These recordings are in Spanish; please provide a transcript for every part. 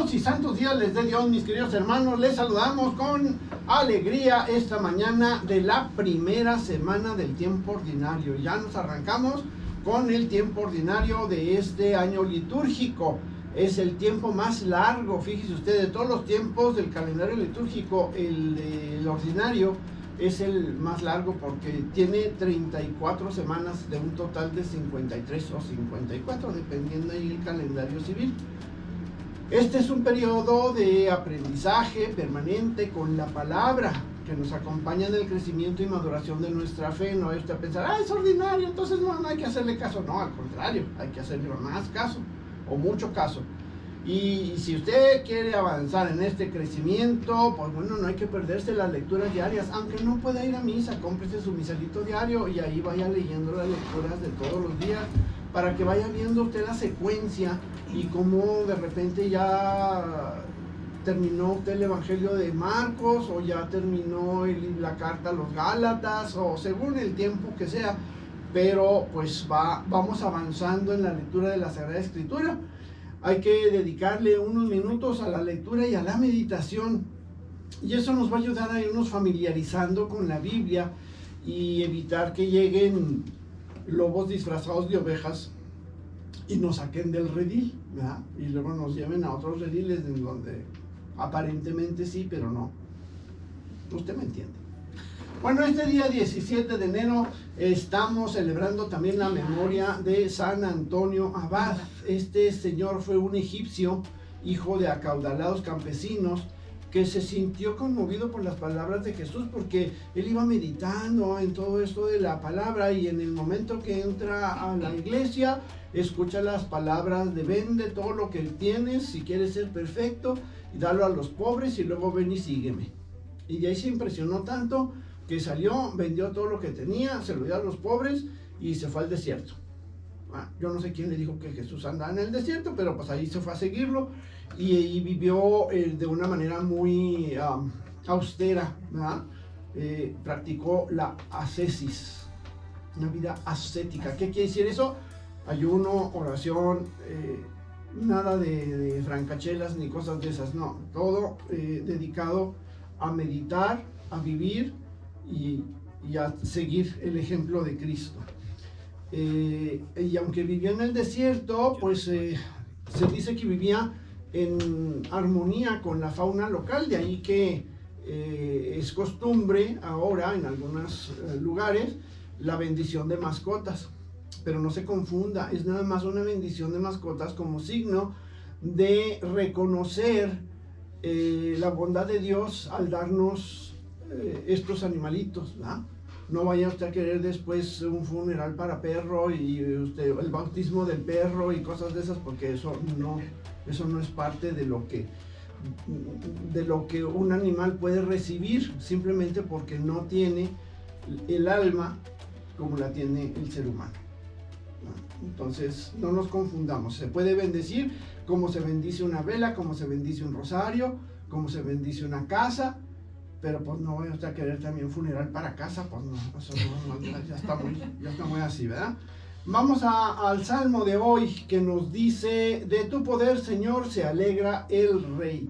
Benditos y santos días les dé Dios, mis queridos hermanos. Les saludamos con alegría esta mañana de la primera semana del tiempo ordinario. Ya nos arrancamos con el tiempo ordinario de este año litúrgico. Es el tiempo más largo, fíjese usted, de todos los tiempos del calendario litúrgico, el ordinario es el más largo porque tiene 34 semanas de un total de 53 o 54, dependiendo del calendario civil. Este es un periodo de aprendizaje permanente con la palabra que nos acompaña en el crecimiento y maduración de nuestra fe. No es usted a pensar, es ordinario, entonces no hay que hacerle caso. No, al contrario, hay que hacerle más caso o mucho caso. Y si usted quiere avanzar en este crecimiento, pues bueno, no hay que perderse las lecturas diarias. Aunque no pueda ir a misa, cómprese su misalito diario y ahí vaya leyendo las lecturas de todos los días, para que vaya viendo usted la secuencia y cómo de repente ya terminó usted el Evangelio de Marcos, o ya terminó la carta a los Gálatas, o según el tiempo que sea, pero pues vamos avanzando en la lectura de la Sagrada Escritura. Hay que dedicarle unos minutos a la lectura y a la meditación, y eso nos va a ayudar a irnos familiarizando con la Biblia y evitar que lleguen lobos disfrazados de ovejas y nos saquen del redil, ¿verdad? Y luego nos lleven a otros rediles en donde aparentemente sí, pero no. Usted me entiende. Bueno, este día 17 de enero estamos celebrando también la memoria de San Antonio Abad. Este señor fue un egipcio, hijo de acaudalados campesinos, que se sintió conmovido por las palabras de Jesús, porque él iba meditando en todo esto de la palabra, y en el momento que entra a la iglesia, escucha las palabras de vende todo lo que tienes, si quieres ser perfecto, y dalo a los pobres, y luego ven y sígueme. Y de ahí se impresionó tanto que salió, vendió todo lo que tenía, se lo dio a los pobres y se fue al desierto. Yo no sé quién le dijo que Jesús andaba en el desierto, pero pues ahí se fue a seguirlo, y vivió de una manera muy austera, ¿verdad? Practicó la ascesis, una vida ascética. ¿Qué quiere decir eso? Ayuno, oración, nada de francachelas ni cosas de esas, no, todo dedicado a meditar, a vivir y a seguir el ejemplo de Cristo. Y aunque vivió en el desierto, pues se dice que vivía en armonía con la fauna local, de ahí que es costumbre ahora en algunos lugares la bendición de mascotas. Pero no se confunda, es nada más una bendición de mascotas como signo de reconocer la bondad de Dios al darnos estos animalitos, ¿verdad? No vaya usted a querer después un funeral para perro y el bautismo del perro y cosas de esas, porque eso no es parte de lo que un animal puede recibir, simplemente porque no tiene el alma como la tiene el ser humano. Entonces no nos confundamos, se puede bendecir como se bendice una vela, como se bendice un rosario, como se bendice una casa, pero pues no voy a usted a querer también funeral para casa, pues no, eso no, ya está muy así, ¿verdad? Vamos al Salmo de hoy, que nos dice: de tu poder, Señor, se alegra el Rey.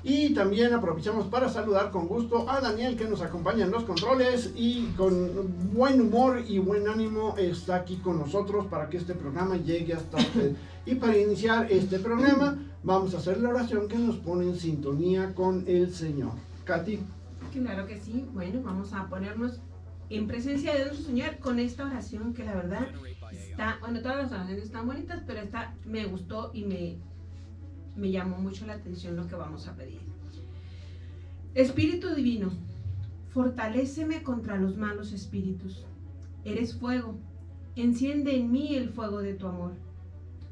Y también aprovechamos para saludar con gusto a Daniel, que nos acompaña en los controles y con buen humor y buen ánimo está aquí con nosotros para que este programa llegue hasta usted. Y para iniciar este programa vamos a hacer la oración que nos pone en sintonía con el Señor. Katy. Claro que sí. Bueno, vamos a ponernos en presencia de nuestro Señor con esta oración que la verdad está, bueno, todas las oraciones están bonitas, pero esta me gustó y me llamó mucho la atención lo que vamos a pedir. Espíritu divino, fortaléceme contra los malos espíritus. Eres fuego, enciende en mí el fuego de tu amor.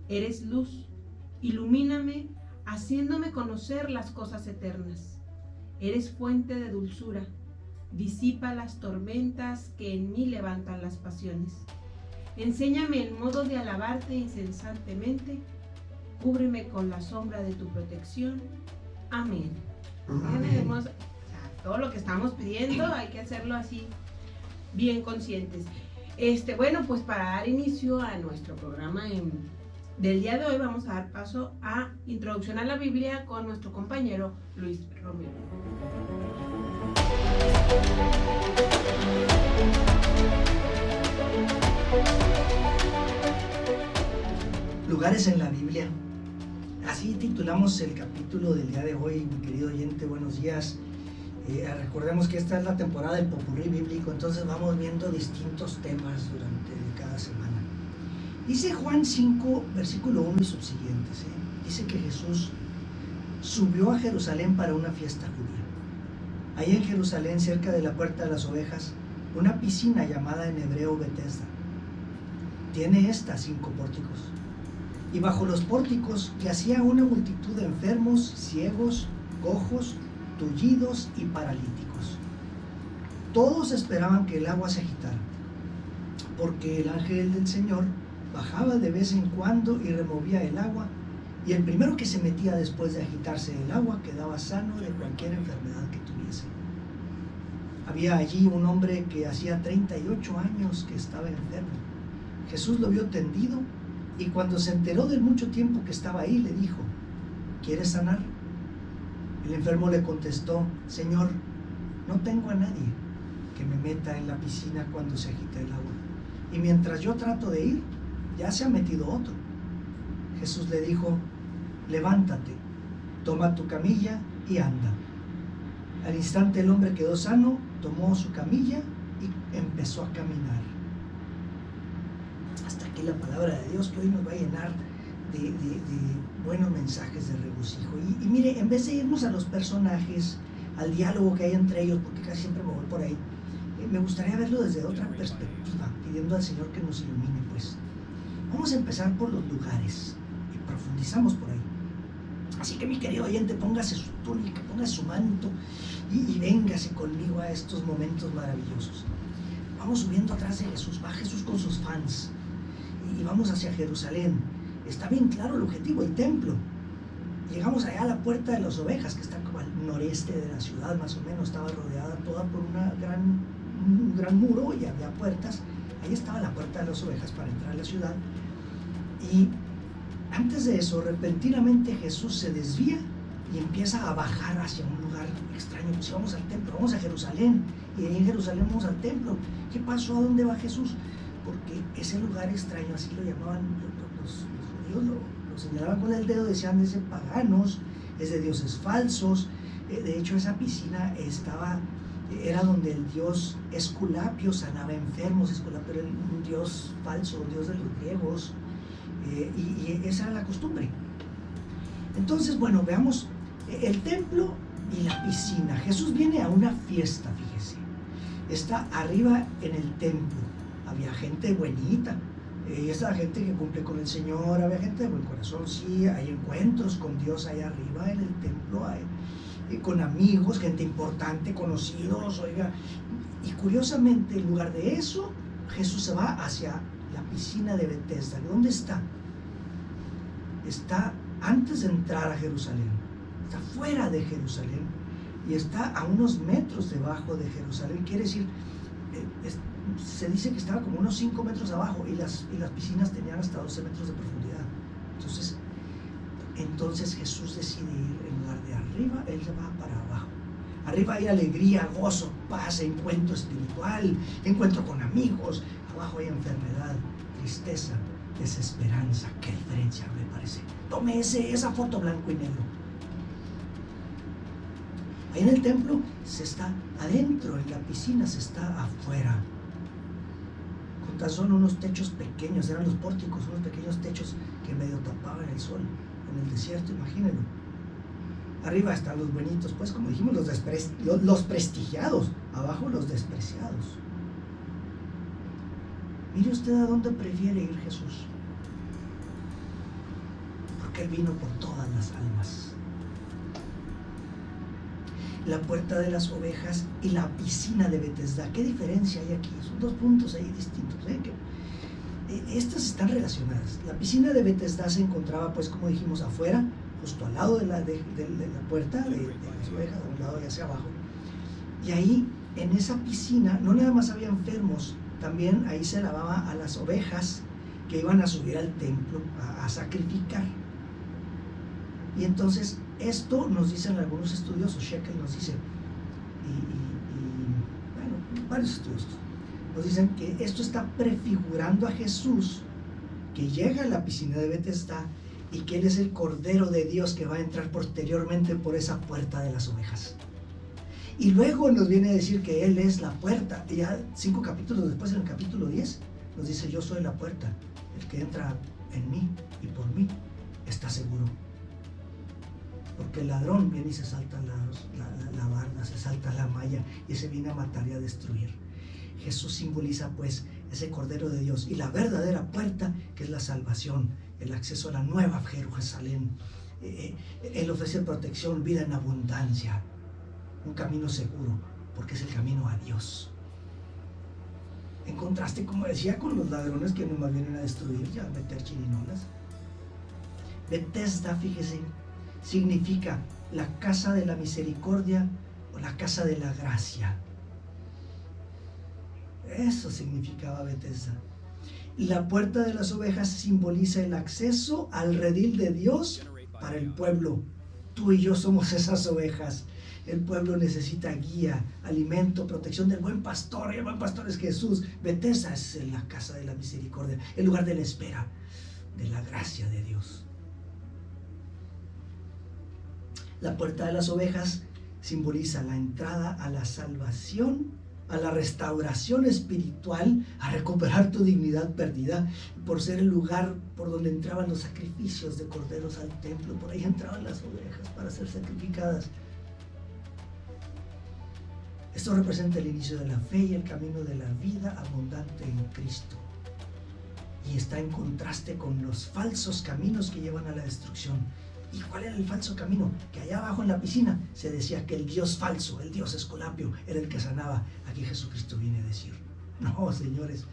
Eres luz, ilumíname, haciéndome conocer las cosas eternas. Eres fuente de dulzura, disipa las tormentas que en mí levantan las pasiones. Enséñame el modo de alabarte incesantemente. Cúbreme con la sombra de tu protección. Amén. Todo lo que estamos pidiendo hay que hacerlo así, bien conscientes. Bueno, pues para dar inicio a nuestro programa del día de hoy vamos a dar paso a Introducción a la Biblia con nuestro compañero Luis Romero. Lugares en la Biblia. Así titulamos el capítulo del día de hoy, mi querido oyente, buenos días. Recordemos que esta es la temporada del Popurrí bíblico, entonces vamos viendo distintos temas durante cada semana. Dice Juan 5, versículo 1 y subsiguientes. Dice que Jesús subió a Jerusalén para una fiesta judía. Ahí en Jerusalén, cerca de la Puerta de las Ovejas, una piscina llamada en hebreo Betesda. Tiene 5 pórticos. Y bajo los pórticos yacía una multitud de enfermos, ciegos, cojos, tullidos y paralíticos. Todos esperaban que el agua se agitara, porque el ángel del Señor bajaba de vez en cuando y removía el agua, y el primero que se metía después de agitarse el agua quedaba sano de cualquier enfermedad que tuviese. Había allí un hombre que hacía 38 años que estaba enfermo. Jesús lo vio tendido, y cuando se enteró del mucho tiempo que estaba ahí, le dijo: ¿quieres sanar? El enfermo le contestó: Señor, no tengo a nadie que me meta en la piscina cuando se agita el agua, y mientras yo trato de ir, ya se ha metido otro. Jesús le dijo: levántate, toma tu camilla y anda. Al instante el hombre quedó sano, tomó su camilla y empezó a caminar. Hasta aquí la palabra de Dios, que hoy nos va a llenar de buenos mensajes de regocijo. Y mire, en vez de irnos a los personajes, al diálogo que hay entre ellos, porque casi siempre me voy por ahí, me gustaría verlo desde otra perspectiva, pidiendo al Señor que nos ilumine. Pues vamos a empezar por los lugares y profundizamos por ahí. Así que, mi querido oyente, póngase su túnica, póngase su manto y véngase conmigo a estos momentos maravillosos. Vamos subiendo atrás de Jesús, va Jesús con sus fans y vamos hacia Jerusalén. Está bien claro el objetivo, el templo. Llegamos allá a la Puerta de las Ovejas, que está como al noreste de la ciudad, más o menos. Estaba rodeada toda por un gran muro y había puertas. Ahí estaba la Puerta de las Ovejas para entrar a la ciudad. Y antes de eso, repentinamente Jesús se desvía y empieza a bajar hacia un lugar extraño. Pues vamos al templo, vamos a Jerusalén, y ahí en Jerusalén vamos al templo. ¿Qué pasó? ¿A dónde va Jesús? Porque ese lugar extraño, así lo llamaban los judíos, lo señalaban con el dedo, decían: es de paganos, es de dioses falsos. De hecho, esa piscina era donde el dios Esculapio sanaba enfermos. Esculapio era un dios falso, un dios de los griegos, y esa era la costumbre. Entonces, bueno, veamos el templo y la piscina. Jesús viene a una fiesta, fíjese. Está arriba en el templo. Había gente buenita, esa gente que cumple con el Señor, había gente de buen corazón. Sí, hay encuentros con Dios allá arriba en el templo, con amigos, gente importante, conocidos, oiga. Y curiosamente, en lugar de eso, Jesús se va hacia la piscina de Betesda. ¿Dónde está? Está antes de entrar a Jerusalén, está fuera de Jerusalén y está a unos metros debajo de Jerusalén. Quiere decir, se dice que estaba como unos 5 metros abajo, y las piscinas tenían hasta 12 metros de profundidad. Entonces Jesús decide ir, en lugar de arriba, él se va para abajo. Arriba hay alegría, gozo, paz, encuentro espiritual, encuentro con amigos. Abajo hay enfermedad, tristeza, desesperanza. Qué diferencia, me parece. Tome esa foto blanco y negro. Ahí en el templo se está adentro, en la piscina se está afuera. Con tan solo unos techos pequeños, eran los pórticos, unos pequeños techos que medio tapaban el sol en el desierto, imagínenlo. Arriba están los buenitos, pues, como dijimos, los prestigiados. Abajo los despreciados. Mire usted a dónde prefiere ir Jesús. Porque Él vino por todas las almas. La Puerta de las Ovejas y la piscina de Betesda. ¿Qué diferencia hay aquí? Son 2 puntos ahí distintos. Estas están relacionadas. La piscina de Betesda se encontraba, pues, como dijimos, afuera, justo al lado de la puerta de las ovejas, a un lado y hacia abajo. Y ahí, en esa piscina, no nada más había enfermos, también ahí se lavaba a las ovejas, que iban a subir al templo a sacrificar. Y entonces esto nos dicen algunos estudiosos, Shekel nos dice, bueno, varios estudiosos, nos dicen que esto está prefigurando a Jesús, que llega a la piscina de Betesda y que Él es el Cordero de Dios que va a entrar posteriormente por esa puerta de las ovejas. Y luego nos viene a decir que Él es la puerta. Y ya 5 capítulos después, en el capítulo 10, nos dice: yo soy la puerta. El que entra en mí y por mí está seguro. Porque el ladrón viene y se salta la barda, se salta la malla y se viene a matar y a destruir. Jesús simboliza pues ese Cordero de Dios y la verdadera puerta, que es la salvación, el acceso a la nueva Jerusalén. Él ofrece protección, vida en abundancia, un camino seguro, porque es el camino a Dios. En contraste, como decía, con los ladrones que nomás vienen a destruir y a meter chirinolas. Betesda, fíjese, significa la casa de la misericordia o la casa de la gracia. Eso significaba Betesda. La puerta de las ovejas simboliza el acceso al redil de Dios para el pueblo. Tú y yo somos esas ovejas. El pueblo necesita guía, alimento, protección del buen pastor, y el buen pastor es Jesús. Betesda es la casa de la misericordia, el lugar de la espera, de la gracia de Dios. La puerta de las ovejas simboliza la entrada a la salvación, a la restauración espiritual, a recuperar tu dignidad perdida, por ser el lugar por donde entraban los sacrificios de corderos al templo. Por ahí entraban las ovejas para ser sacrificadas. Esto representa el inicio de la fe y el camino de la vida abundante en Cristo. Y está en contraste con los falsos caminos que llevan a la destrucción. ¿Y cuál era el falso camino? Que allá abajo en la piscina se decía que el Dios falso, el Dios Esculapio, era el que sanaba. Aquí Jesucristo viene a decir: no, señores,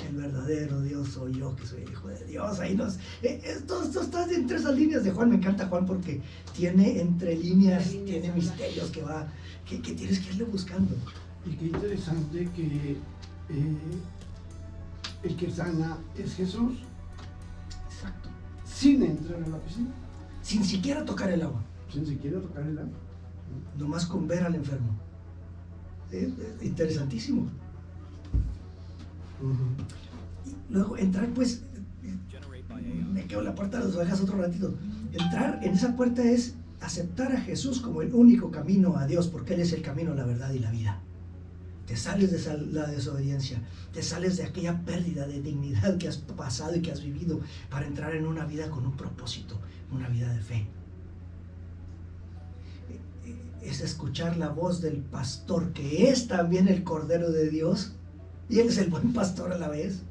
el verdadero Dios soy yo, que soy el Hijo de Dios. Ahí esto está entre esas líneas de Juan. Me encanta Juan porque tiene entre líneas, tiene misterios que tienes que irle buscando. Y qué interesante que el que sana es Jesús. Exacto. Sin entrar a la piscina. Sin siquiera tocar el agua. Sin siquiera tocar el agua. Nomás con ver al enfermo. Interesantísimo. Y luego entrar, pues, me quedo en la puerta de las ovejas otro ratito. Entrar en esa puerta es aceptar a Jesús como el único camino a Dios, porque Él es el camino, la verdad y la vida. Te sales de la desobediencia, te sales de aquella pérdida de dignidad que has pasado y que has vivido para entrar en una vida con un propósito, una vida de fe. Es escuchar la voz del pastor, que es también el Cordero de Dios, y Él es el buen pastor a la vez,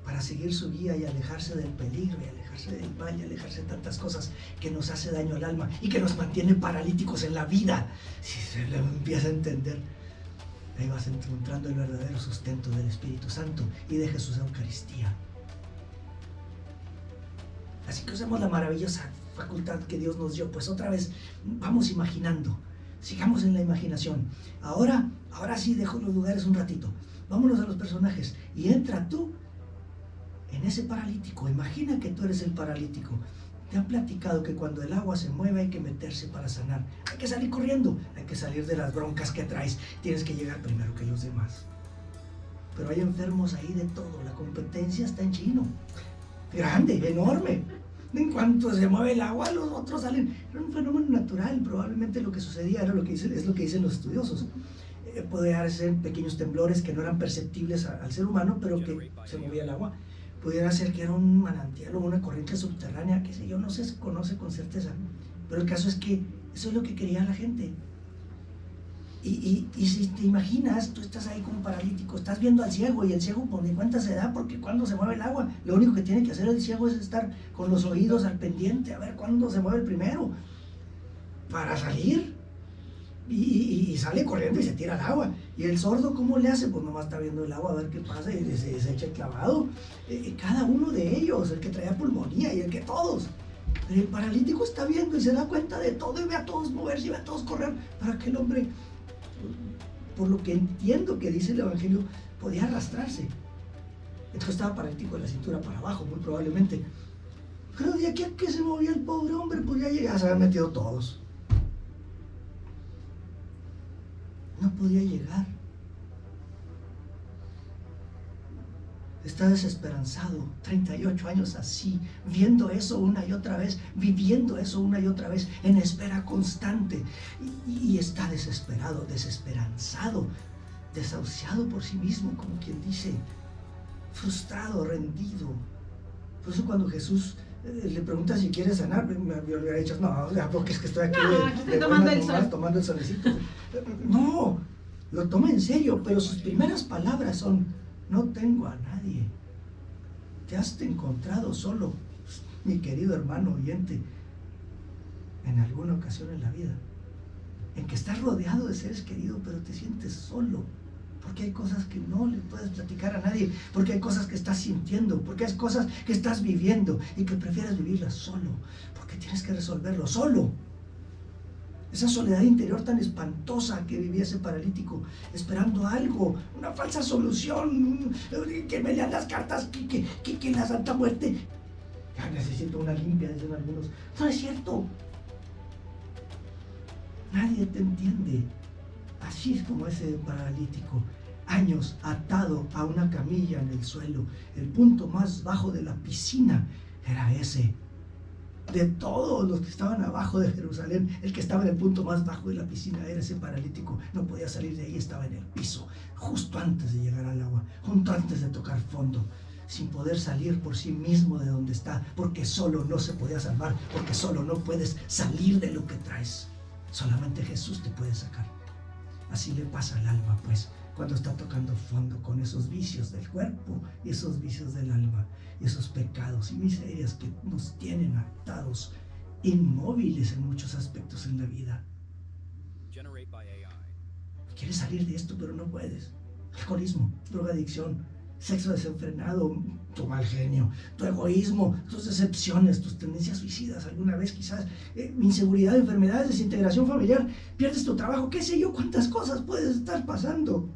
para seguir su guía y alejarse del peligro, y alejarse del mal, y alejarse de tantas cosas que nos hace daño al alma y que nos mantiene paralíticos en la vida. Si se le empieza a entender, ahí vas encontrando el verdadero sustento del Espíritu Santo y de Jesús Eucaristía. Así que usemos la maravillosa facultad que Dios nos dio. Pues otra vez vamos imaginando, sigamos en la imaginación. Ahora sí dejo los lugares un ratito, vámonos a los personajes y entra tú en ese paralítico. Imagina que tú eres el paralítico. Te han platicado que cuando el agua se mueve hay que meterse para sanar, hay que salir corriendo, hay que salir de las broncas que traes, tienes que llegar primero que los demás. Pero hay enfermos ahí de todo, la competencia está en chino, grande, enorme. En cuanto se mueve el agua, los otros salen. Era un fenómeno natural. Probablemente lo que sucedía era es lo que dicen los estudiosos. Podría ser pequeños temblores que no eran perceptibles al ser humano, pero que se movía el agua. Pudiera ser que era un manantial o una corriente subterránea, qué sé yo, no se conoce con certeza. Pero el caso es que eso es lo que quería la gente. Y si te imaginas, tú estás ahí como paralítico, estás viendo al ciego, y el ciego por ni cuenta se da, porque cuando se mueve el agua, lo único que tiene que hacer el ciego es estar con los oídos al pendiente, a ver cuándo se mueve el primero, para salir, y sale corriendo y se tira al agua. Y el sordo, ¿cómo le hace? Pues nomás está viendo el agua a ver qué pasa y se echa el clavado. Cada uno de ellos, el que traía pulmonía y el que todos. Pero el paralítico está viendo y se da cuenta de todo y ve a todos moverse y ve a todos correr, para que el hombre, por lo que entiendo que dice el Evangelio, podía arrastrarse. Entonces estaba paralítico de la cintura para abajo, muy probablemente. Pero de aquí a que se movía el pobre hombre, pues ya se habían metido todos. No podía llegar. Está desesperanzado, 38 años así, viendo eso una y otra vez, viviendo eso una y otra vez, en espera constante. Y está desesperado, desesperanzado, desahuciado por sí mismo, como quien dice, frustrado, rendido. Por eso cuando Jesús le pregunta si quiere sanar, yo le hubiera dicho, no, porque es que estoy aquí tomando el solecito. No, lo toma en serio, pero sus primeras palabras son: no tengo a nadie. Te has encontrado solo, mi querido hermano oyente, en alguna ocasión en la vida, en que estás rodeado de seres queridos, pero te sientes solo, porque hay cosas que no le puedes platicar a nadie, porque hay cosas que estás sintiendo, porque hay cosas que estás viviendo y que prefieres vivirlas solo, porque tienes que resolverlo solo. Esa soledad interior tan espantosa que vivía ese paralítico, esperando algo, una falsa solución, que me lean las cartas, que la Santa Muerte. Ya necesito una limpia, dicen algunos. No es cierto. Nadie te entiende. Así es como ese paralítico, años atado a una camilla en el suelo. El punto más bajo de la piscina era ese. De todos los que estaban abajo de Jerusalén, el que estaba en el punto más bajo de la piscina era ese paralítico. No podía salir de ahí, estaba en el piso, justo antes de llegar al agua, justo antes de tocar fondo, sin poder salir por sí mismo de donde está, porque solo no se podía salvar, porque solo no puedes salir de lo que traes. Solamente Jesús te puede sacar. Así le pasa al alma, pues, cuando está tocando fondo con esos vicios del cuerpo y esos vicios del alma, esos pecados y miserias que nos tienen atados, inmóviles en muchos aspectos en la vida. Quieres salir de esto, pero no puedes. Alcoholismo, drogadicción, sexo desenfrenado, tu mal genio, tu egoísmo, tus decepciones, tus tendencias suicidas, alguna vez quizás, inseguridad, enfermedades, desintegración familiar, pierdes tu trabajo, qué sé yo, cuántas cosas puedes estar pasando.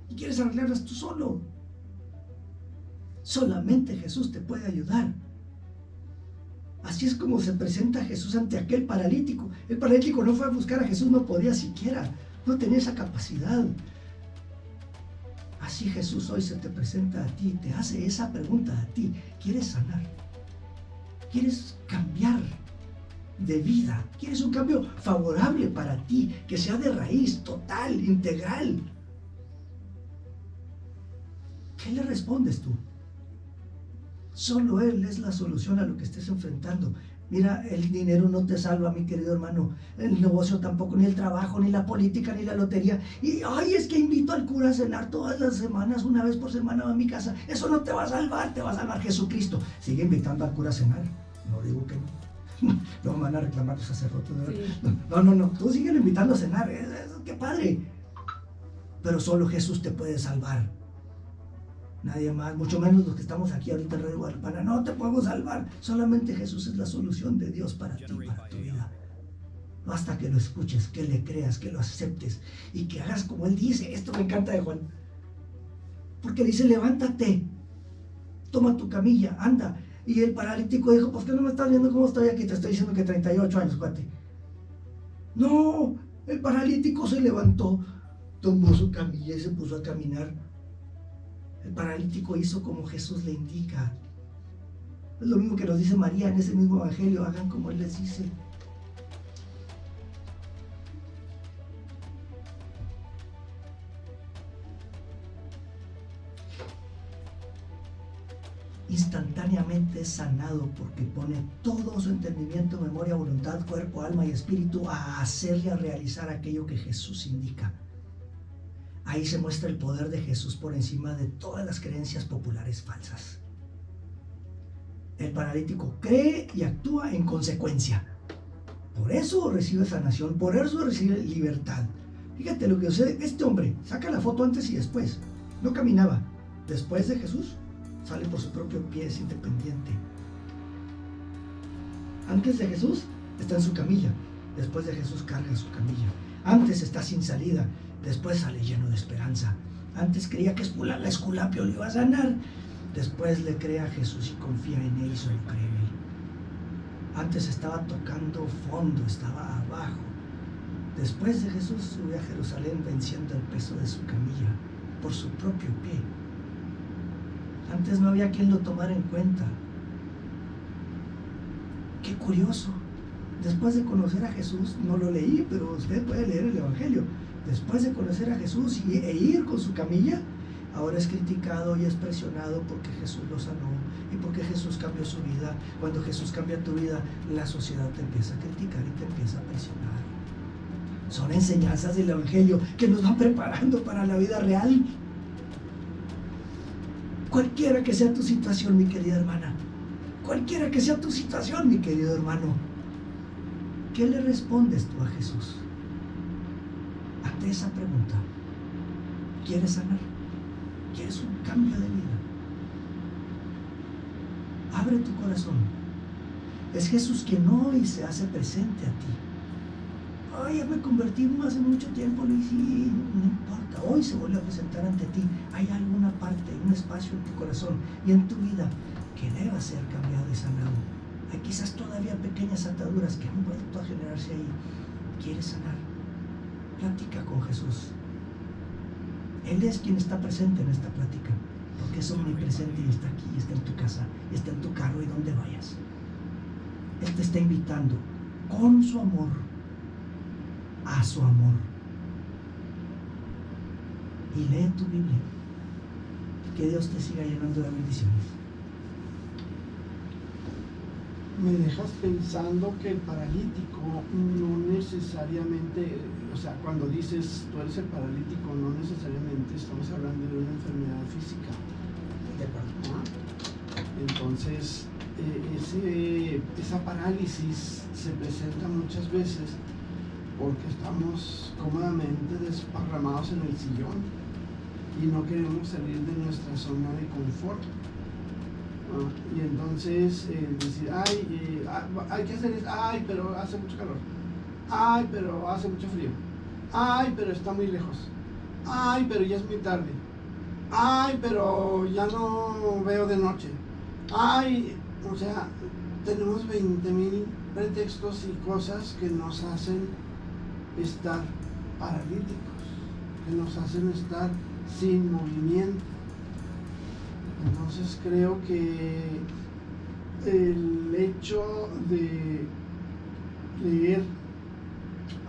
Y quieres arreglarlas tú solo. Solamente Jesús te puede ayudar. Así es como se presenta Jesús ante aquel paralítico. El paralítico no fue a buscar a Jesús, no podía siquiera, no tenía esa capacidad. Así Jesús hoy se te presenta a ti, te hace esa pregunta a ti. ¿Quieres sanar? ¿Quieres cambiar de vida? ¿Quieres un cambio favorable para ti, que sea de raíz, total, integral? ¿Qué le respondes tú? Solo Él es la solución a lo que estés enfrentando. Mira, el dinero no te salva, mi querido hermano. El negocio tampoco, ni el trabajo, ni la política, ni la lotería. Y, ay, es que invito al cura a cenar todas las semanas, una vez por semana va a mi casa. Eso no te va a salvar, te va a salvar Jesucristo. Sigue invitando al cura a cenar. No digo que no. No me van a reclamar los sacerdotes. Sí. No. Tú sigue invitando a cenar. ¡Qué padre! Pero solo Jesús te puede salvar. Nadie más, mucho menos los que estamos aquí ahorita en Radio Guadalupana. No te podemos salvar. Solamente Jesús es la solución de Dios para ti, para tu vida. Basta que lo escuches, que le creas, que lo aceptes y que hagas como Él dice. Esto me encanta de Juan. Porque dice, levántate, toma tu camilla, anda. Y el paralítico dijo, pues que no me estás viendo cómo estoy aquí, te estoy diciendo que 38 años, cuate. No, el paralítico se levantó, tomó su camilla y se puso a caminar. El paralítico hizo como Jesús le indica. Es lo mismo que nos dice María en ese mismo evangelio, hagan como Él les dice. Instantáneamente es sanado porque pone todo su entendimiento, memoria, voluntad, cuerpo, alma y espíritu a hacer y a realizar aquello que Jesús indica. Ahí se muestra el poder de Jesús por encima de todas las creencias populares falsas. El paralítico cree y actúa en consecuencia. Por eso recibe sanación, por eso recibe libertad. Fíjate lo que sucede. Este hombre saca la foto antes y después. No caminaba. Después de Jesús, sale por su propio pie, es independiente. Antes de Jesús, está en su camilla. Después de Jesús, carga su camilla. Antes está sin salida. Después sale lleno de esperanza. Antes creía que la Esculapio le iba a sanar. Después le cree a Jesús y confía en él y solo cree en él. Antes estaba tocando fondo, estaba abajo. Después de Jesús subió a Jerusalén venciendo el peso de su camilla por su propio pie. Antes no había quien lo tomara en cuenta. Qué curioso. Después de conocer a Jesús, no lo leí, pero usted puede leer el Evangelio. Después de conocer a Jesús e ir con su camilla, ahora es criticado y es presionado porque Jesús lo sanó y porque Jesús cambió su vida. Cuando Jesús cambia tu vida, la sociedad te empieza a criticar y te empieza a presionar. Son enseñanzas del Evangelio que nos van preparando para la vida real. Cualquiera que sea tu situación, mi querida hermana, cualquiera que sea tu situación, mi querido hermano, ¿qué le respondes tú a Jesús? Ante esa pregunta, ¿quieres sanar? ¿Quieres un cambio de vida? Abre tu corazón. Es Jesús quien hoy se hace presente a ti. Ay, ya me convertí hace mucho tiempo, Luis, y no importa, hoy se vuelve a presentar ante ti. Hay alguna parte, un espacio en tu corazón y en tu vida que deba ser cambiado y sanado. Hay quizás todavía pequeñas ataduras que han vuelto a generarse ahí. ¿Quieres sanar? Platica con Jesús. Él es quien está presente en esta plática, porque es omnipresente y está aquí, está en tu casa, está en tu carro y donde vayas. Él te está invitando con su amor a su amor. Y lee tu Biblia. Que Dios te siga llenando de bendiciones. Me dejas pensando que el paralítico no necesariamente, o sea, cuando dices tú eres el paralítico, no necesariamente estamos hablando de una enfermedad física. De acuerdo. Entonces, esa parálisis se presenta muchas veces porque estamos cómodamente desparramados en el sillón y no queremos salir de nuestra zona de confort. Y entonces decir, hay que hacer esto, ay, pero hace mucho calor, ay, pero hace mucho frío, ay, pero está muy lejos, ay, pero ya es muy tarde, ay, pero ya no veo de noche, ay, o sea, tenemos 20,000 pretextos y cosas que nos hacen estar paralíticos, que nos hacen estar sin movimiento. Entonces creo que el hecho de leer,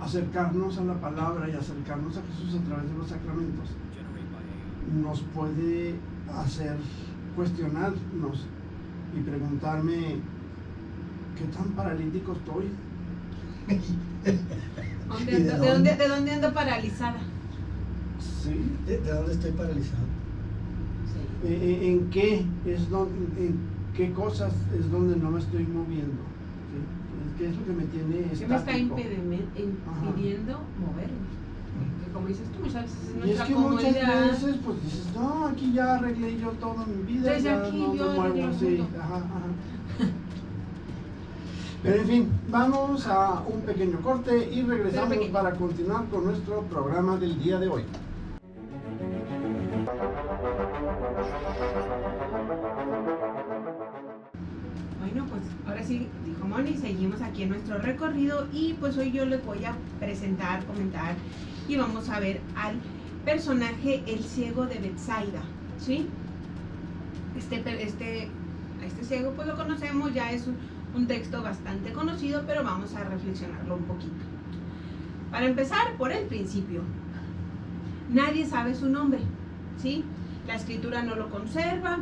acercarnos a la palabra y acercarnos a Jesús a través de los sacramentos nos puede hacer cuestionarnos y preguntarme qué tan paralítico estoy. ¿De dónde ando paralizada? Sí. ¿De dónde estoy paralizado? ¿En qué cosas es donde no me estoy moviendo? ¿Qué es lo que me tiene estático? ¿Qué me está impidiendo moverme? Porque como dices tú, muchas veces es Y es nuestra que muchas comodidad. veces pues dices, no, aquí ya arreglé yo toda mi vida, Desde ya aquí no yo me muevo arreglo así. todo. Ajá. Pero en fin, vamos a un pequeño corte y regresamos para continuar con nuestro programa del día de hoy. Bueno, pues ahora sí, dijo Moni, seguimos aquí en nuestro recorrido y pues hoy yo les voy a presentar, comentar y vamos a ver al personaje el ciego de Betsaida, ¿sí? A este ciego pues lo conocemos, ya es un texto bastante conocido, pero vamos a reflexionarlo un poquito. Para empezar, por el principio, nadie sabe su nombre, ¿sí? La escritura no lo conserva,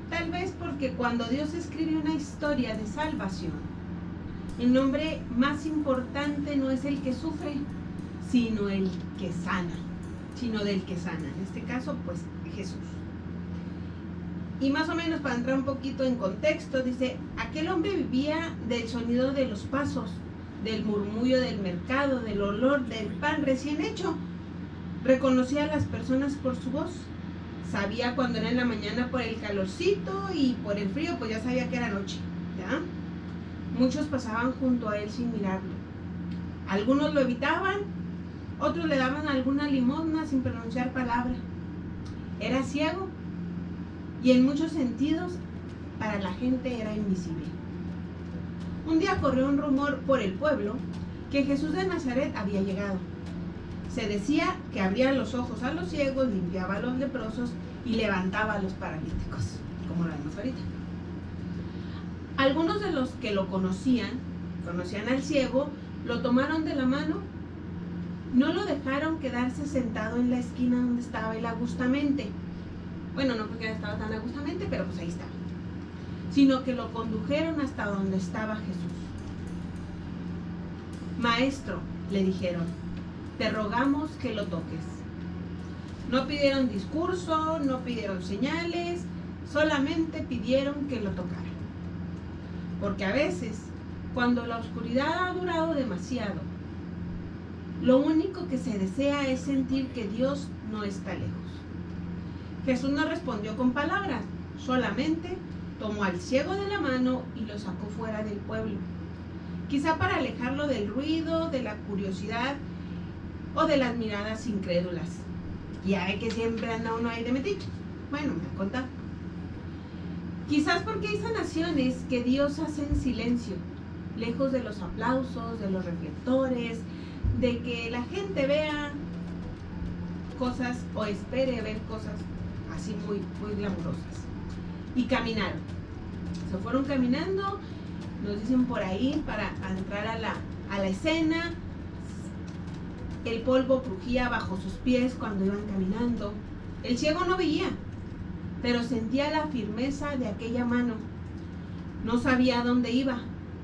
tal vez porque cuando Dios escribe una historia de salvación, el nombre más importante no es el que sufre, sino el que sana, en este caso, pues Jesús. Y más o menos para entrar un poquito en contexto, dice, aquel hombre vivía del sonido de los pasos, del murmullo del mercado, del olor del pan recién hecho. Reconocía a las personas por su voz. Sabía cuando era en la mañana por el calorcito y por el frío, pues ya sabía que era noche, ¿ya? Muchos pasaban junto a él sin mirarlo. Algunos lo evitaban, Otros le daban alguna limosna sin pronunciar palabra. Era ciego y en muchos sentidos para la gente era invisible. Un día corrió un rumor por el pueblo que Jesús de Nazaret había llegado. Se decía que abría los ojos a los ciegos, limpiaba a los leprosos y levantaba a los paralíticos, como lo vemos ahorita. Algunos de los que lo conocían al ciego, lo tomaron de la mano, no lo dejaron quedarse sentado en la esquina donde estaba él agustamente. Bueno, no porque estaba tan agustamente, pero pues ahí estaba. Sino que lo condujeron hasta donde estaba Jesús. Maestro, le dijeron, te rogamos que lo toques. No pidieron discurso, no pidieron señales, solamente pidieron que lo tocara. Porque a veces, cuando la oscuridad ha durado demasiado, lo único que se desea es sentir que Dios no está lejos. Jesús no respondió con palabras, solamente tomó al ciego de la mano y lo sacó fuera del pueblo. Quizá para alejarlo del ruido, de la curiosidad o de las miradas incrédulas. Ya ve que siempre anda uno ahí de metiche. Bueno, me han contado. Quizás porque hay sanaciones que Dios hace en silencio, lejos de los aplausos, de los reflectores, de que la gente vea cosas o espere ver cosas así muy, muy glamurosas. Y caminaron. Se fueron caminando, nos dicen por ahí, para entrar a la escena. El polvo crujía bajo sus pies cuando iban caminando. El ciego no veía, pero sentía la firmeza de aquella mano. No sabía dónde iba,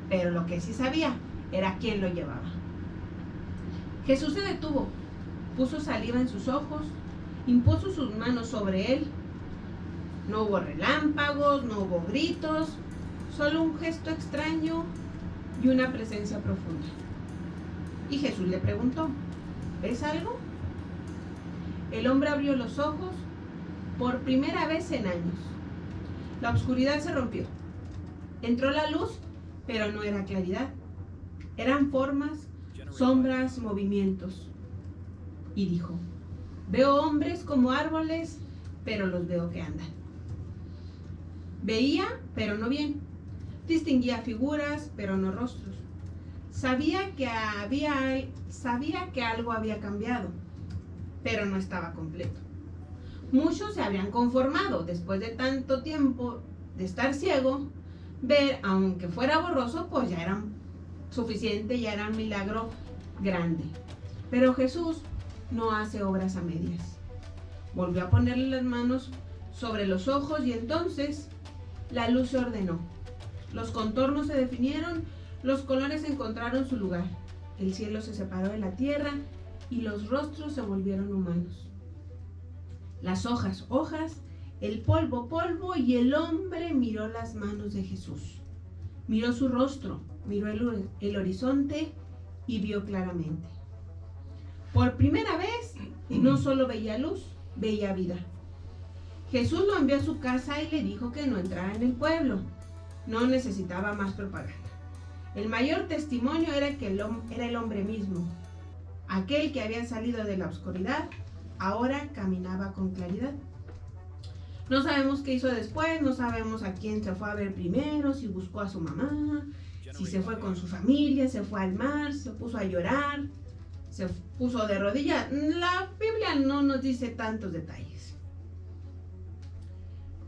pero lo que sí sabía era quién lo llevaba. Jesús se detuvo, puso saliva en sus ojos, impuso sus manos sobre él. No hubo relámpagos, no hubo gritos, solo un gesto extraño y una presencia profunda. Y Jesús le preguntó, ¿ves algo? El hombre abrió los ojos por primera vez en años. La oscuridad se rompió. Entró la luz, pero no era claridad. Eran formas, sombras, movimientos. Y dijo, veo hombres como árboles, pero los veo que andan. Veía, pero no bien. Distinguía figuras, pero no rostros. Sabía que algo había cambiado, pero no estaba completo. Muchos se habían conformado, después de tanto tiempo de estar ciego, ver, aunque fuera borroso, pues ya era suficiente, ya era un milagro grande. Pero Jesús no hace obras a medias. Volvió a ponerle las manos sobre los ojos y entonces la luz se ordenó. Los contornos se definieron, los colores encontraron su lugar. El cielo se separó de la tierra y los rostros se volvieron humanos. Las hojas, el polvo, polvo, y el hombre miró las manos de Jesús. Miró su rostro, miró el horizonte y vio claramente. Por primera vez, no solo veía luz, veía vida. Jesús lo envió a su casa y le dijo que no entrara en el pueblo. No necesitaba más propaganda. El mayor testimonio era que era el hombre mismo. Aquel que había salido de la oscuridad, ahora caminaba con claridad. No sabemos qué hizo después, no sabemos a quién se fue a ver primero, si buscó a su mamá, si se fue con su familia, se fue al mar, se puso a llorar, se puso de rodillas. La Biblia no nos dice tantos detalles.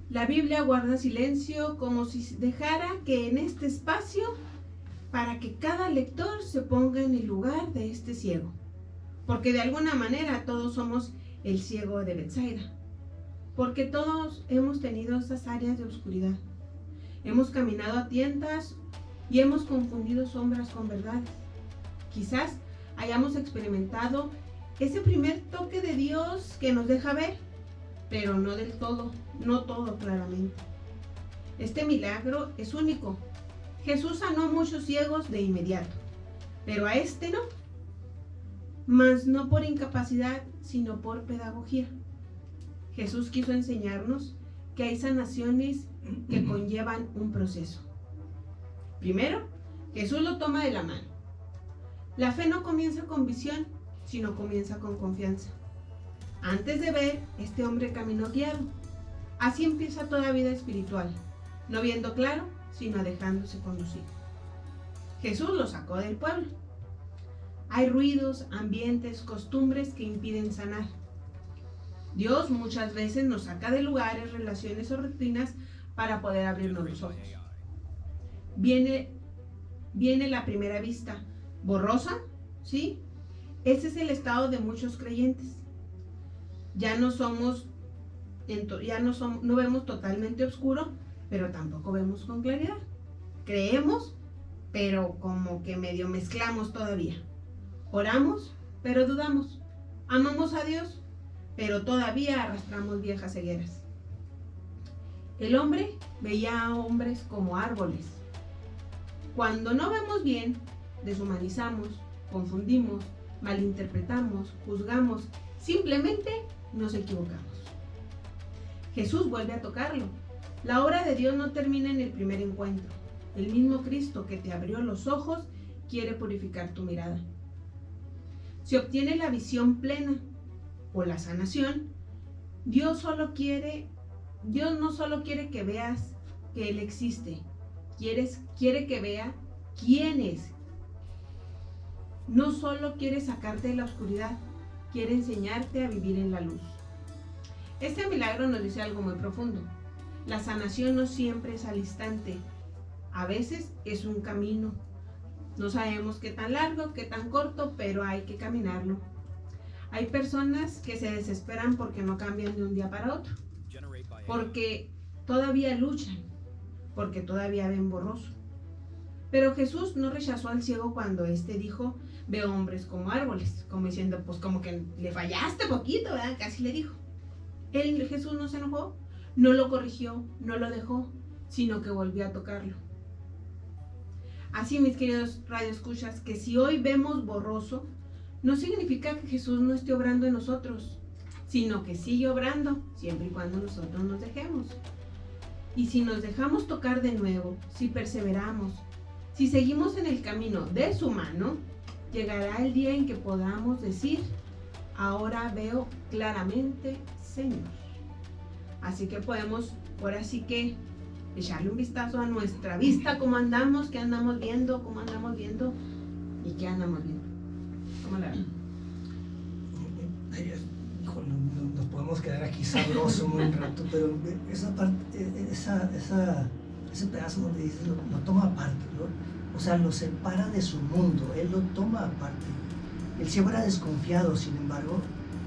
La Biblia guarda silencio como si dejara que en este espacio, para que cada lector se ponga en el lugar de este ciego. Porque de alguna manera todos somos el ciego de Betsaida. Porque todos hemos tenido esas áreas de oscuridad. Hemos caminado a tientas y hemos confundido sombras con verdades. Quizás hayamos experimentado ese primer toque de Dios que nos deja ver, pero no del todo, no todo claramente. Este milagro es único. Jesús sanó a muchos ciegos de inmediato, pero a este no. Mas no por incapacidad, sino por pedagogía. Jesús quiso enseñarnos que hay sanaciones que conllevan un proceso. Primero, Jesús lo toma de la mano. La fe no comienza con visión, sino comienza con confianza. Antes de ver, este hombre caminó guiado. Así empieza toda vida espiritual, no viendo claro, sino dejándose conducir. Jesús lo sacó del pueblo. Hay ruidos, ambientes, costumbres que impiden sanar. Dios muchas veces nos saca de lugares, relaciones o rutinas para poder abrirnos los ojos. Viene la primera vista, borrosa, ¿sí? Ese es el estado de muchos creyentes. No vemos totalmente oscuro, pero tampoco vemos con claridad. Creemos, pero como que medio mezclamos todavía. Oramos, pero dudamos. Amamos a Dios, pero todavía arrastramos viejas cegueras. El hombre veía a hombres como árboles. Cuando no vemos bien, deshumanizamos, confundimos, malinterpretamos, juzgamos, simplemente nos equivocamos. Jesús vuelve a tocarlo. La obra de Dios no termina en el primer encuentro. El mismo Cristo que te abrió los ojos quiere purificar tu mirada. Si obtienes la visión plena o la sanación, Dios no solo quiere que veas que Él existe, quiere que vea quién es. No solo quiere sacarte de la oscuridad, quiere enseñarte a vivir en la luz. Este milagro nos dice algo muy profundo. La sanación no siempre es al instante. A veces es un camino. No sabemos qué tan largo, qué tan corto, pero hay que caminarlo. Hay personas que se desesperan porque no cambian de un día para otro, porque todavía luchan, porque todavía ven borroso. Pero Jesús no rechazó al ciego cuando éste dijo: veo hombres como árboles, como diciendo, pues como que le fallaste poquito, ¿verdad? Casi le dijo. Jesús no se enojó, no lo corrigió, no lo dejó, sino que volvió a tocarlo. Así, mis queridos radioescuchas, que si hoy vemos borroso, no significa que Jesús no esté obrando en nosotros, sino que sigue obrando siempre y cuando nosotros nos dejemos. Y si nos dejamos tocar de nuevo, si perseveramos, si seguimos en el camino de su mano, llegará el día en que podamos decir: ahora veo claramente, Señor. Así que podemos, ahora sí que, echarle un vistazo a nuestra vista, cómo andamos, qué andamos viendo, cómo andamos viendo y qué andamos viendo. ¿Cómo la ven? Híjole, nos podemos quedar aquí sabroso un buen rato, pero esa parte, ese pedazo donde dice lo toma aparte, ¿no? O sea, lo separa de su mundo, él lo toma aparte. El ciego era desconfiado, sin embargo,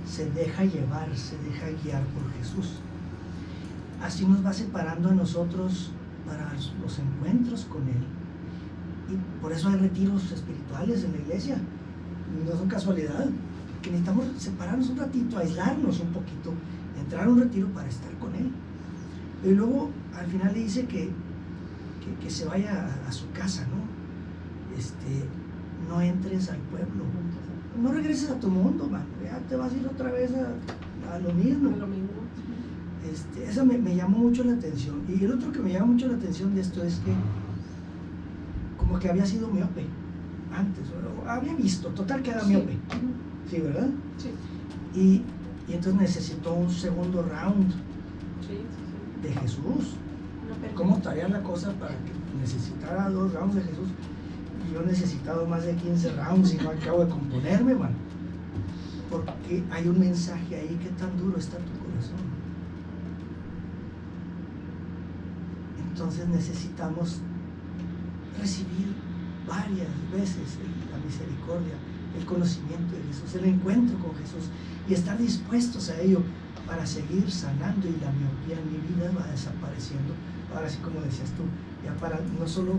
se deja llevar, se deja guiar por Jesús. Así nos va separando a nosotros para los encuentros con Él. Y por eso hay retiros espirituales en la iglesia. No son casualidad, que necesitamos separarnos un ratito, aislarnos un poquito, entrar a un retiro para estar con Él. Y luego al final le dice que se vaya a su casa, ¿no? No entres al pueblo, no regreses a tu mundo, man. Ya te vas a ir otra vez a lo mismo. Esa me llamó mucho la atención. Y el otro que me llama mucho la atención de esto es que como que había sido miope antes, o había visto, total que era miope. Sí, ¿verdad? Sí. Y entonces necesitó un segundo round de Jesús. ¿Cómo estaría la cosa para que necesitara 2 rounds de Jesús? Yo he necesitado más de 15 rounds y no acabo de componerme, man. Porque hay un mensaje ahí. ¿Qué tan duro está tu corazón? Entonces necesitamos recibir varias veces la misericordia, el conocimiento de Jesús, el encuentro con Jesús y estar dispuestos a ello para seguir sanando, y la miopía en mi vida va desapareciendo. Ahora sí, como decías tú, ya no solo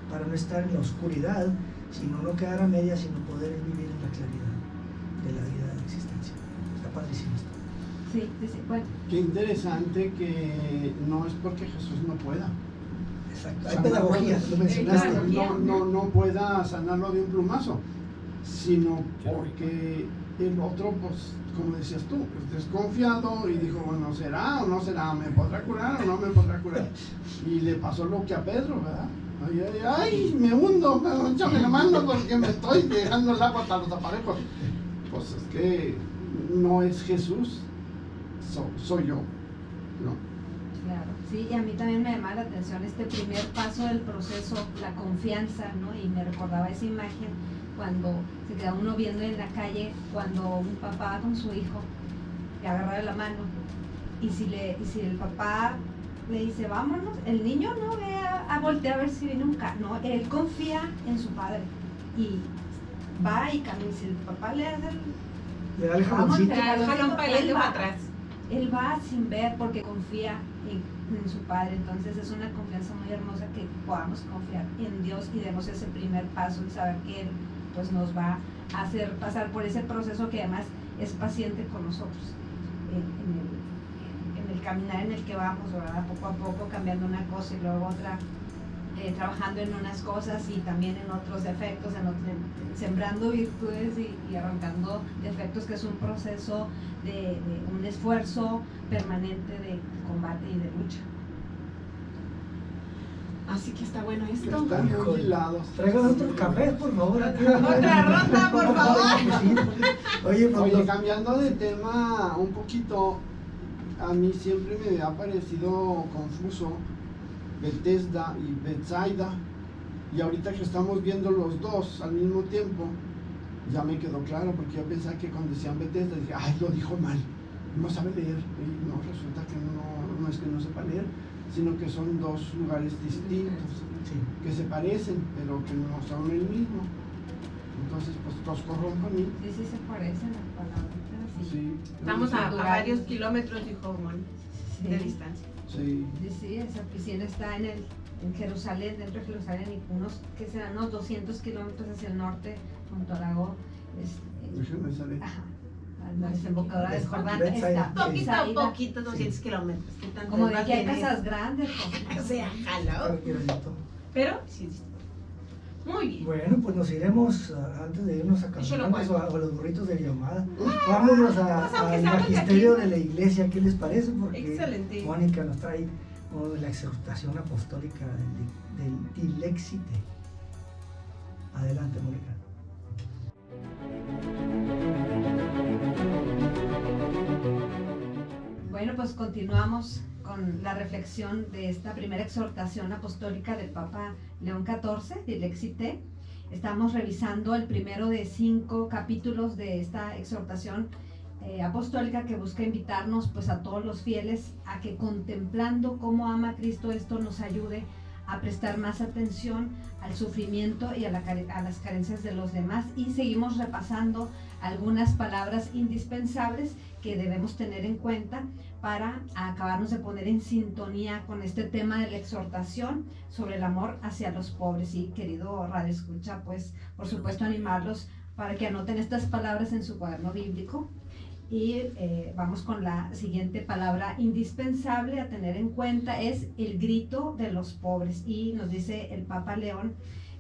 para no estar en la oscuridad, sino no quedar a medias, sino poder vivir en la claridad de la vida de la existencia. Está padrísimo esto. Sí, bueno. Qué interesante que no es porque Jesús no pueda. Exacto. Hay pedagogía, lo mencionaste. No pueda sanarlo de un plumazo, sino porque el otro, pues, como decías tú, pues, desconfiado y dijo, bueno, ¿será o no será? ¿Me podrá curar o no me podrá curar? Y le pasó lo que a Pedro, ¿verdad? Ay, me hundo, échame la mano porque me estoy dejando el agua hasta los aparejos. pues es que no es Jesús, soy yo, ¿no? Claro, sí, y a mí también me llama la atención este primer paso del proceso, la confianza, ¿no? Y me recordaba esa imagen cuando se queda uno viendo en la calle, cuando un papá va con su hijo, le agarra de la mano, y si el papá le dice, vámonos, el niño no ve a voltear a ver si viene un carro, no, él confía en su padre, y va y camina, y si el papá le hace Le da el jamoncito. Jalón para adelante o para atrás. él va sin ver porque confía en su padre. Entonces es una confianza muy hermosa que podamos confiar en Dios y demos ese primer paso y saber que Él pues nos va a hacer pasar por ese proceso que además es paciente con nosotros en el caminar en el que vamos, ¿verdad? Poco a poco cambiando una cosa y luego otra, trabajando en unas cosas y también en otros defectos, sembrando virtudes y arrancando defectos, que es un proceso de un esfuerzo permanente de combate y de lucha. Así que está bueno esto. Están muy helados. Traigan otro café, por favor. Otra ronda, por favor. Oye, cambiando de tema un poquito, a mí siempre me ha parecido confuso Bethesda y Bethsaida, y ahorita que estamos viendo los dos al mismo tiempo, ya me quedó claro, porque yo pensaba que cuando decían Bethesda, dije, ay, lo dijo mal, no sabe leer, y no, resulta que no es que no sepa leer, sino que son dos lugares distintos, Sí. que se parecen, pero que no son el mismo. Entonces, pues, los corrompen. Sí se parecen las palabritas. Sí. Estamos a varios kilómetros, dijo Moni, Sí. de distancia. Sí. Sí, esa piscina está en Jerusalén, dentro de Jerusalén, y que serán unos 200 kilómetros hacia el norte, junto al lago. Déjame salir. Ajá, la desembocadura del Jordán. Bethsaida. Poquito a Bethsaida. poquito, 200 kilómetros. ¿Qué tanto Como de más que hay tienes? casas grandes. pues. O sea, jaló. Pero, sí. Muy bien. Bueno, pues nos iremos antes de irnos a Yo lo Campananes o guardo. a los burritos de llamada. Vámonos Pues, aunque al salga de magisterio aquí. de la iglesia, ¿qué les parece? Porque Excelente. Mónica nos trae la exhortación apostólica del Dilexite. Adelante, Mónica. Bueno, pues continuamos con la reflexión de esta primera exhortación apostólica del Papa León XIV, Dilexite. Estamos revisando el primero de 5 capítulos de esta exhortación apostólica que busca invitarnos pues a todos los fieles a que, contemplando cómo ama Cristo, esto nos ayude a prestar más atención al sufrimiento y a las carencias de los demás, y seguimos repasando algunas palabras indispensables que debemos tener en cuenta para acabarnos de poner en sintonía con este tema de la exhortación sobre el amor hacia los pobres. Y querido Radio Escucha, pues por supuesto animarlos para que anoten estas palabras en su cuaderno bíblico. Y vamos con la siguiente palabra indispensable a tener en cuenta, es el grito de los pobres. Y nos dice el Papa León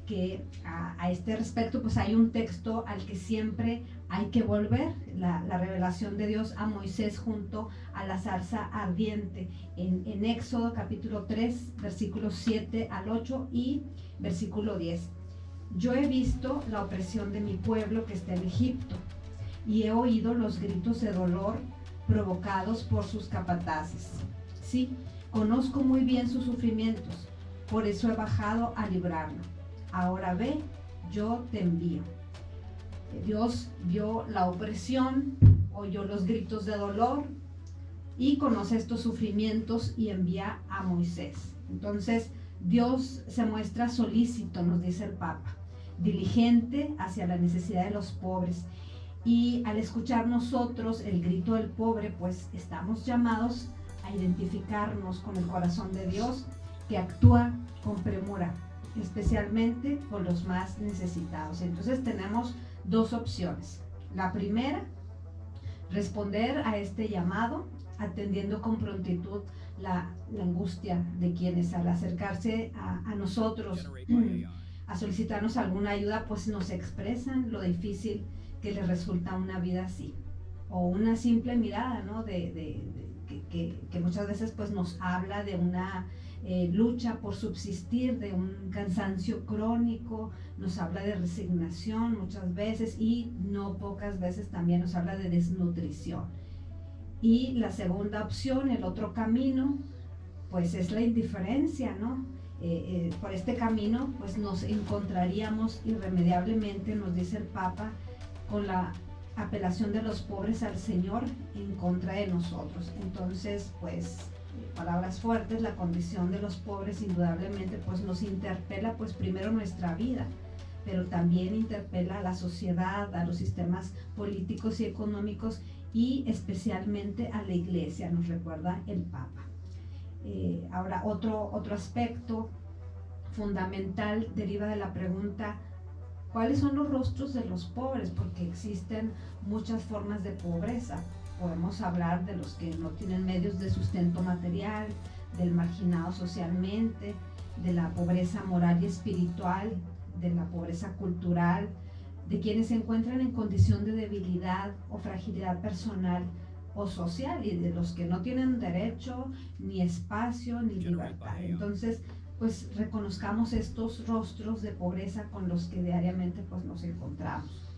que a este respecto pues hay un texto al que siempre hay que volver, la revelación de Dios a Moisés junto a la zarza ardiente, en Éxodo capítulo 3, versículos 7 al 8 y versículo 10. Yo he visto la opresión de mi pueblo que está en Egipto, y he oído los gritos de dolor provocados por sus capataces. Sí, conozco muy bien sus sufrimientos, por eso he bajado a librarlo. Ahora ve, yo te envío. Dios vio la opresión, oyó los gritos de dolor y conoce estos sufrimientos y envía a Moisés. Entonces Dios se muestra solícito, nos dice el Papa, diligente hacia la necesidad de los pobres. Y al escuchar nosotros el grito del pobre, pues estamos llamados a identificarnos con el corazón de Dios, que actúa con premura, especialmente con los más necesitados. Entonces tenemos dos opciones. La primera, responder a este llamado, atendiendo con prontitud la angustia de quienes al acercarse a nosotros, a solicitarnos alguna ayuda, pues nos expresan lo difícil que les resulta una vida así, o una simple mirada, ¿no? que que muchas veces pues nos habla de una lucha por subsistir, de un cansancio crónico, nos habla de resignación muchas veces y no pocas veces también nos habla de desnutrición. Y la segunda opción, el otro camino, pues es la indiferencia, ¿no? Por este camino pues nos encontraríamos irremediablemente, nos dice el Papa, con la apelación de los pobres al Señor en contra de nosotros. Entonces, pues, palabras fuertes, la condición de los pobres indudablemente pues nos interpela pues primero nuestra vida, pero también interpela a la sociedad, a los sistemas políticos y económicos y especialmente a la Iglesia, nos recuerda el Papa. Ahora, otro aspecto fundamental deriva de la pregunta: ¿cuáles son los rostros de los pobres? Porque existen muchas formas de pobreza. Podemos hablar de los que no tienen medios de sustento material, del marginado socialmente, de la pobreza moral y espiritual, de la pobreza cultural, de quienes se encuentran en condición de debilidad o fragilidad personal o social, y de los que no tienen derecho, ni espacio, ni libertad. Entonces, pues reconozcamos estos rostros de pobreza con los que diariamente pues nos encontramos.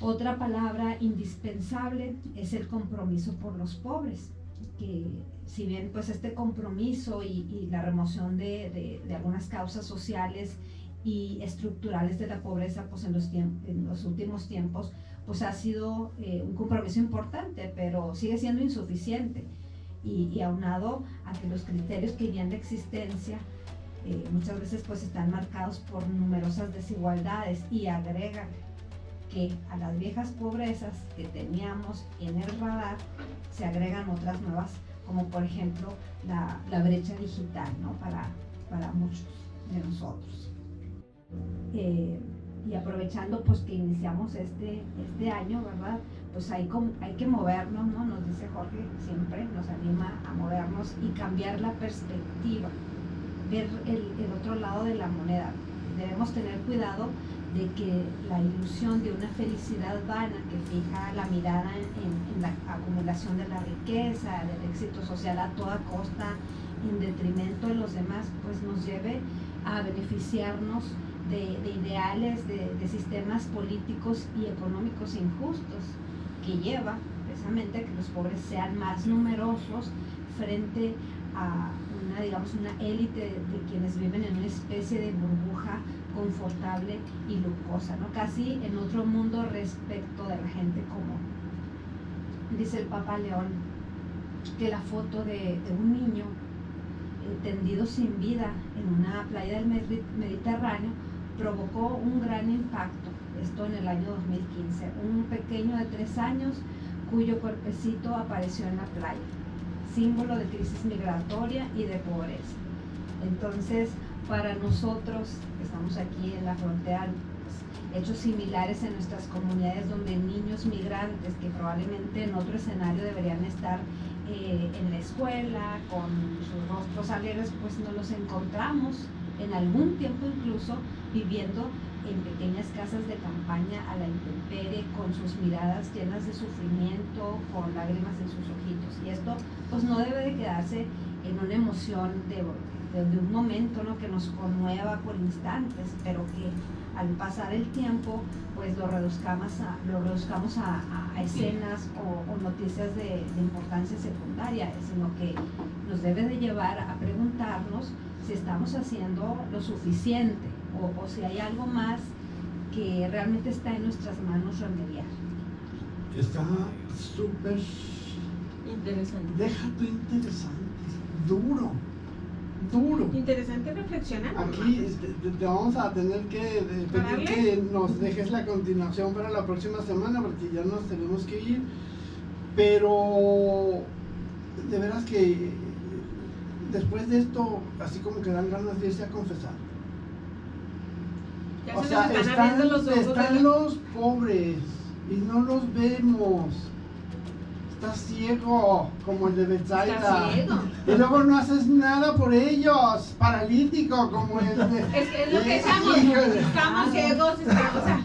Otra palabra indispensable es el compromiso por los pobres, que si bien pues este compromiso y la remoción de algunas causas sociales y estructurales de la pobreza pues en los últimos tiempos pues ha sido un compromiso importante, pero sigue siendo insuficiente, y aunado a que los criterios que guían la existencia muchas veces pues están marcados por numerosas desigualdades, y agrega que a las viejas pobrezas que teníamos en el radar se agregan otras nuevas, como por ejemplo la brecha digital, ¿no? para muchos de nosotros. Y aprovechando pues que iniciamos este año, ¿verdad? Pues hay que movernos, ¿no? Nos dice Jorge, siempre nos anima a movernos y cambiar la perspectiva, ver el otro lado de la moneda. Debemos tener cuidado de que la ilusión de una felicidad vana que fija la mirada en la acumulación de la riqueza, del éxito social a toda costa, en detrimento de los demás, pues nos lleve a beneficiarnos de ideales, de sistemas políticos y económicos injustos, que lleva precisamente a que los pobres sean más numerosos frente a una élite de quienes viven en una especie de burbuja confortable y lujosa, ¿no? Casi en otro mundo respecto de la gente común. Dice el Papa León que la foto de un niño tendido sin vida en una playa del Mediterráneo provocó un gran impacto, esto en el año 2015, un pequeño de 3 años cuyo cuerpecito apareció en la playa, símbolo de crisis migratoria y de pobreza. Entonces, para nosotros que estamos aquí en la frontera, pues, hechos similares en nuestras comunidades donde niños migrantes que probablemente en otro escenario deberían estar en la escuela con sus rostros alegres, pues no los encontramos en algún tiempo incluso viviendo en pequeñas casas de campaña a la intemperie, con sus miradas llenas de sufrimiento, con lágrimas en sus ojitos. Y esto pues no debe de quedarse en una emoción de un momento, ¿no? Que nos conmueva por instantes, pero que al pasar el tiempo pues lo reduzcamos a escenas o noticias de importancia secundaria, sino que nos debe de llevar a preguntarnos si estamos haciendo lo suficiente o si hay algo más que realmente está en nuestras manos remediar. Está súper interesante. Deja tu interesante, duro. Interesante reflexionar. Aquí te vamos a tener que pedir que nos dejes la continuación para la próxima semana, porque ya nos tenemos que ir. Pero de veras que después de esto, así como que dan ganas de irse a confesar. Ya O se sea, nos están abriendo los ojos. están los pobres y no los vemos. Estás ciego, como el de Betsaida. Estás ciego. Y luego no haces nada por ellos. Paralítico, como el de... Es lo que estamos ciegos, o sea,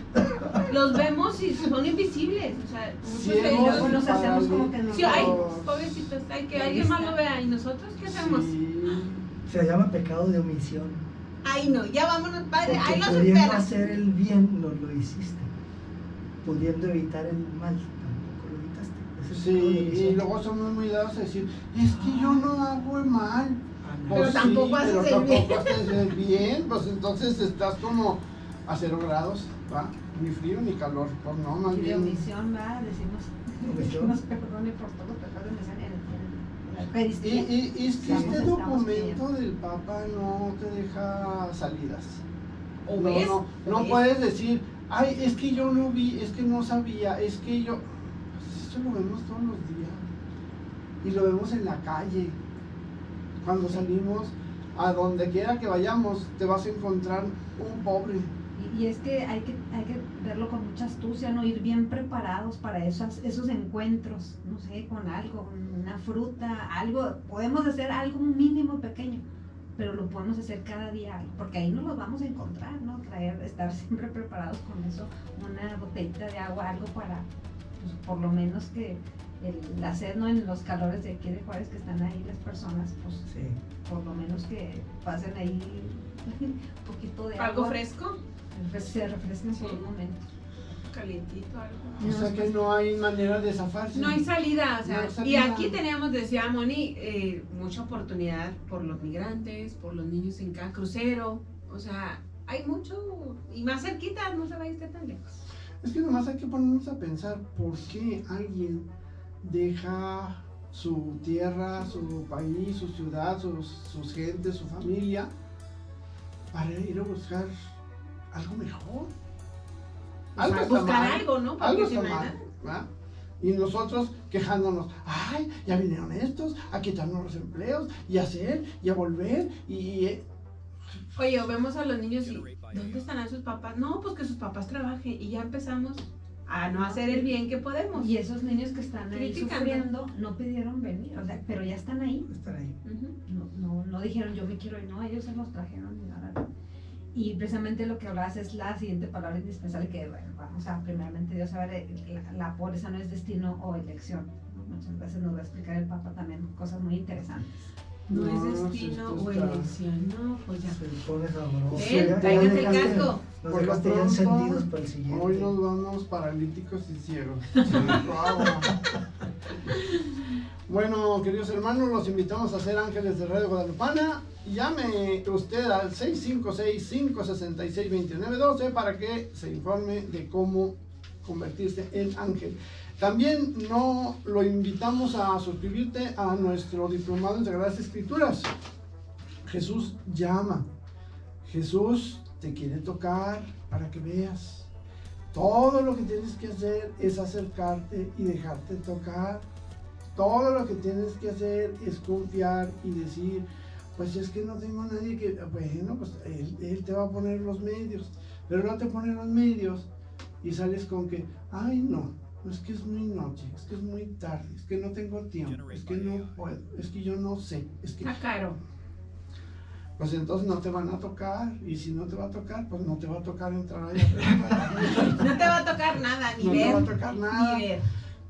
los vemos y son invisibles. O sea, muchos de Ciegos ellos nos hacemos como que no. sí, ay, pobrecitos, hay que alguien más lo vea. ¿Y nosotros qué hacemos? Sí. Se llama pecado de omisión. Ay, no, ya vámonos, padre. Porque Ahí nos pudiendo espera. hacer el bien, no lo hiciste. Pudiendo evitar el mal, tampoco lo evitaste. Ese es el pecado de Sí, omisión. y luego somos muy dados a decir, es que yo no hago el mal. Pero tampoco haces pero el bien. tampoco haces el bien, pues entonces estás como a 0 grados, ¿va? Ni frío ni calor, pues no, más Y de bien. omisión, va, decimos que nos perdone por todo pecado de omisión en la Eucaristía. Y es que este Estamos documento pidiendo. del Papa no te deja salidas. ¿O No, ves? no ¿O ves? puedes decir, ay, es que yo no vi, es que no sabía, es que yo... Pues esto lo vemos todos los días. Y lo vemos en la calle. Cuando salimos, a donde quiera que vayamos, te vas a encontrar un pobre. Y es que hay que verlo con mucha astucia, ¿no? Ir bien preparados para esos encuentros, no sé, con algo, una fruta, algo. Podemos hacer algo mínimo pequeño, pero lo podemos hacer cada día, porque ahí nos lo vamos a encontrar, ¿no? Estar siempre preparados con eso, una botellita de agua, algo para, pues, por lo menos que la sed, ¿no? En los calores de aquí de Juárez que están ahí las personas, pues Sí. por lo menos que pasen ahí un poquito de agua. ¿Algo fresco? Se refresquen por un momento. Calientito, algo. O sea que no hay manera de zafarse. No hay salida, o sea, No hay y salida. aquí tenemos, decía Moni, mucha oportunidad por los migrantes, por los niños en cada crucero, o sea, hay mucho, y más cerquita, no se va a ir tan lejos. Es que nomás hay que ponernos a pensar por qué alguien deja su tierra, su país, su ciudad, sus gentes, su familia, para ir a buscar algo mejor. O sea, está buscar mal, algo, ¿no? Porque algo si está no hay mal, nada. ¿verdad? Y nosotros quejándonos, ay, ya vinieron estos a quitarnos los empleos y a hacer y a volver y Oye, o vemos a los niños y ¿dónde estarán sus papás? No, pues que sus papás trabajen y ya empezamos a no hacer el bien que podemos. Y esos niños que están ahí Criticando. sufriendo no pidieron venir, o sea, pero ya están ahí. Estar ahí. Ujú. No dijeron yo me quiero ir, no, ellos se los trajeron y nada. Y precisamente lo que hablas es la siguiente palabra indispensable que, bueno, vamos a primeramente Dios a ver, la pobreza no es destino o elección, ¿no? Muchas veces nos va a explicar el Papa también cosas muy interesantes. No es No, destino si o esto está- elección, no, pues ya. Se pone sabroso. Ven, Ya tráiganse el dejaste- casco. Nos Por lo dejaste ya pronto, encendidos para el siguiente. hoy nos vamos paralíticos y ciegos. Bueno, queridos hermanos, los invitamos a ser ángeles de Radio Guadalupana. Llame usted al 656-566-2912 para que se informe de cómo convertirse en ángel. También no lo invitamos a suscribirte a nuestro diplomado en Sagradas Escrituras. Jesús llama. Jesús te quiere tocar para que veas. Todo lo que tienes que hacer es acercarte y dejarte tocar. Todo lo que tienes que hacer es confiar y decir, pues es que no tengo nadie que... Bueno, pues él te va a poner los medios, pero no te pone los medios y sales con que, ay no, es que es muy noche, es que es muy tarde, es que no tengo tiempo, es que no puedo, es que yo no sé, es que... Está caro. Pues entonces no te van a tocar, y si no te va a tocar, pues no te va a tocar entrar allá. No te va a tocar nada, ni No te ver, va a tocar nada. ni ver.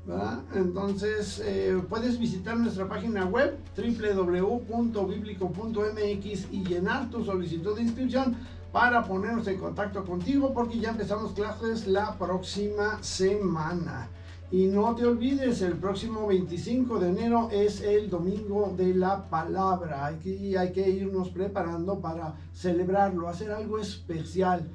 ¿Verdad? Entonces puedes visitar nuestra página web www.biblico.mx y llenar tu solicitud de inscripción para ponernos en contacto contigo, porque ya empezamos clases la próxima semana. Y no te olvides, el próximo 25 de enero es el Domingo de la Palabra. Hay que irnos preparando para celebrarlo, hacer algo especial.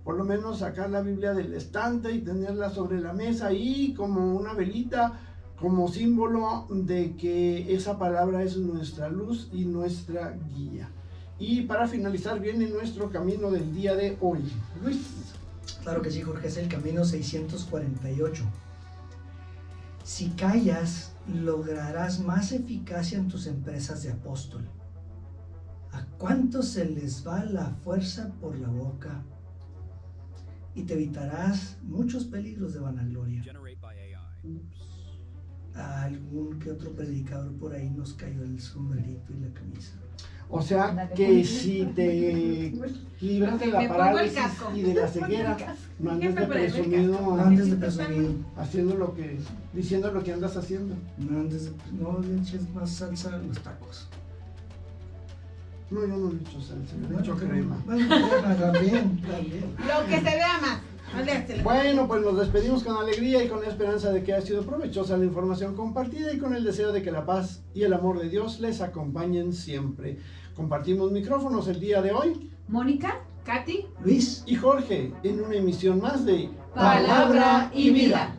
Por lo menos sacar la Biblia del estante y tenerla sobre la mesa y como una velita, como símbolo de que esa palabra es nuestra luz y nuestra guía. Y para finalizar viene nuestro camino del día de hoy. Luis. Claro que sí, Jorge, es el camino 648. Si callas, lograrás más eficacia en tus empresas de apóstol. ¿A cuántos se les va la fuerza por la boca? Y te evitarás muchos peligros de vanagloria. A algún que otro predicador por ahí nos cayó el sombrerito y la camisa. O sea, que si te libras de la Me pongo el parálisis casco. y de la ceguera, no andes de Déjame ponerme el presumido, casco. No andes de presumido. haciendo diciendo lo que andas haciendo. No le eches más salsa a los tacos. No, yo no le echo salsa, le echo crema. Bueno, también. Lo que se vea más. Bueno, pues nos despedimos con alegría y con la esperanza de que haya sido provechosa la información compartida y con el deseo de que la paz y el amor de Dios les acompañen siempre. Compartimos micrófonos el día de hoy. Mónica, Katy. Luis. Y Jorge, en una emisión más de Palabra y Vida.